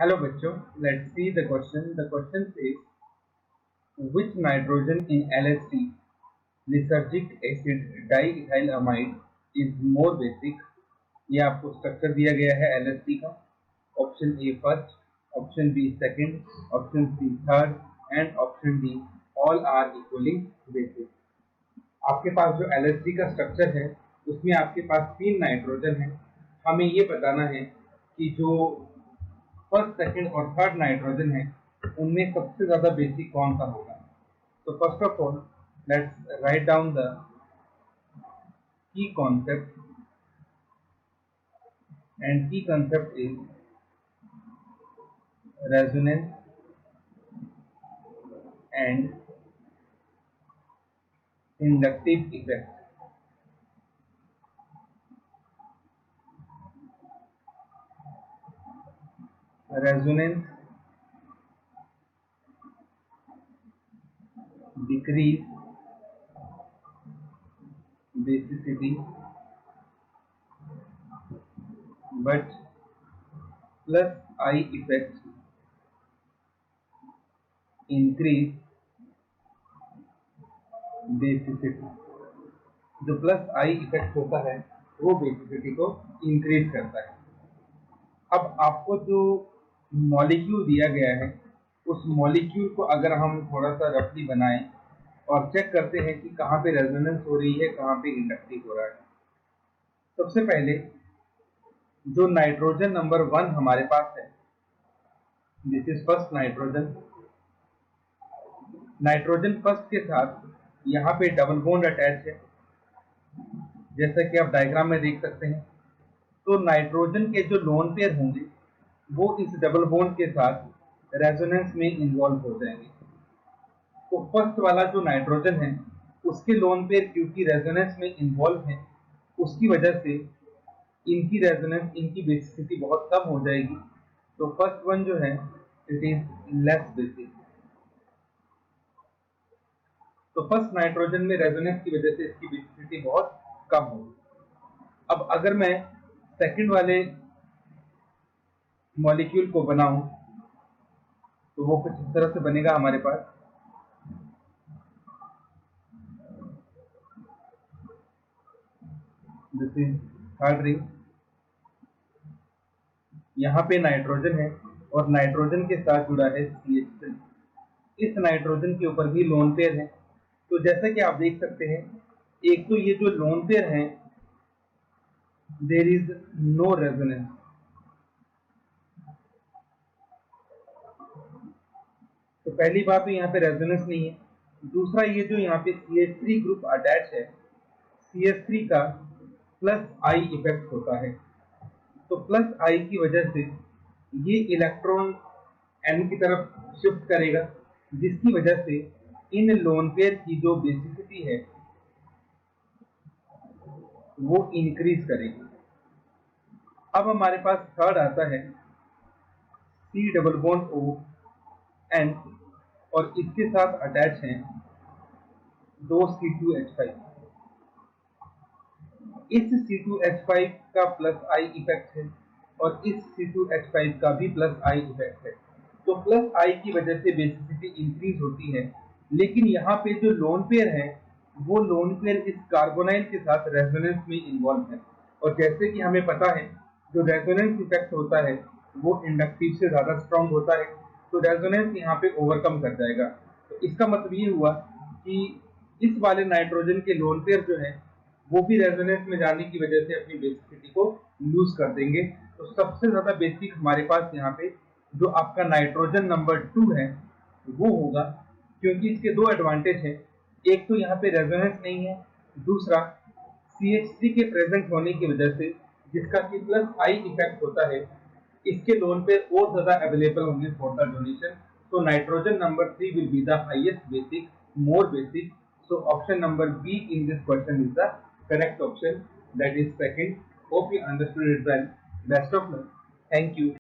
Hello बच्चों, let's see the question. The question says, which nitrogen in LSD, lysergic acid diethylamide, is more basic? ये आपको structure दिया गया है LSD का. Option A first, option B second, option C third and option D all are equally basic. आपके पास जो LSD का स्ट्रक्चर है उसमें आपके पास 3 नाइट्रोजन है. हमें ये बताना है कि जो फर्स्ट, सेकंड और थर्ड नाइट्रोजन है उनमें सबसे ज्यादा बेसिक कौन सा होगा. तो first of all let's write down the key concept, and key concept is resonance and inductive effect. Resonance decrease basicity but plus I effect increase basicity. जो प्लस आई इफेक्ट होता है वो बेसिसिटी को increase करता है. अब आपको जो मॉलिक्यूल दिया गया है उस मॉलिक्यूल को अगर हम थोड़ा सा रफली बनाएं और चेक करते हैं कि कहाँ पे रेजोनेंस हो रही है, कहाँ पे इंडक्टिव हो रहा है. सबसे पहले जो नाइट्रोजन नंबर 1 हमारे पास है, this is first nitrogen. Nitrogen first के साथ यहाँ पे डबल बॉन्ड अटैच है, जैसा कि आप डायग्राम में देख सकते हैं. तो नाइट्रोजन के जो लोन पेयर होंगे वो इस डबल बॉन्ड के साथ रेजोनेंस में इन्वॉल्व हो जाएंगे. तो फर्स्ट वाला जो नाइट्रोजन है उसके लोन पेयर क्योंकि रेजोनेंस में इन्वॉल्व है, उसकी वजह से इनकी रेजोनेंस, इनकी बेसिसिटी बहुत कम हो जाएगी. तो फर्स्ट वन जो है इट इज लेस बेसिक. तो फर्स्ट नाइट्रोजन में रेजोनेंस की वजह से इसकी बेसिसिटी बहुत कम होगी. अब अगर मैं सेकंड वाले मॉलिक्यूल को बनाऊं तो वो कुछ इस तरह से बनेगा हमारे पास. This is third ring. यहाँ पे नाइट्रोजन है और नाइट्रोजन के साथ जुड़ा है CH3. इस नाइट्रोजन के ऊपर भी लोन पेयर है. तो जैसा कि आप देख सकते हैं, एक तो ये जो लोन पेयर है देयर इज नो रेजोनेंस. तो पहली बात तो यहाँ पे रेजोनेंस नहीं है. दूसरा, ये जो यहाँ पे CH3 ग्रुप अटैच है, CH3 का प्लस आई इफेक्ट होता है. तो प्लस आई की वजह से ये इलेक्ट्रॉन N की तरफ शिफ्ट करेगा, जिसकी वजह से इन लोन पेयर की जो बेसिसिटी है वो इंक्रीज करेगी. अब हमारे पास थर्ड आता है C double bond O N और इसके साथ अटैच हैं दो C2H5. इस C2H5 का प्लस आई इफेक्ट है और इस C2H5 का भी प्लस आई इफेक्ट है. तो प्लस आई की वजह से बेसिसिटी इंक्रीज होती है, लेकिन यहाँ पे जो लोन पेयर है वो लोन पेयर इस कार्बोनाइल के साथ रेजोनेंस में इन्वॉल्व है. और जैसे कि हमें पता है जो रेजोनेंस इफेक्ट होता है वो इंडक्टिव से ज्यादा स्ट्रांग होता है. तो रेजोनेंस यहाँ पे ओवरकम कर जाएगा. तो इसका मतलब ये हुआ कि इस वाले नाइट्रोजन के लोन पेयर जो है वो भी रेजोनेंस में जाने की वजह से अपनी बेसिसिटी को लूज कर देंगे. तो सबसे ज्यादा बेसिक हमारे पास यहाँ पे जो आपका नाइट्रोजन नंबर 2 है वो होगा, क्योंकि इसके दो एडवांटेज हैं. एक तो यहाँ पे रेजोनेंस नहीं है, दूसरा CH3 के प्रेजेंट होने की वजह से, जिसका कि प्लस आई इफेक्ट होता है, इसके लोन पे और ज्यादा अवेलेबल होंगे for the donation. So nitrogen number 3 will be the highest basic, more basic. So option number B in this question is the correct option. That is second. Hope you understood it well. Best of luck. Thank you.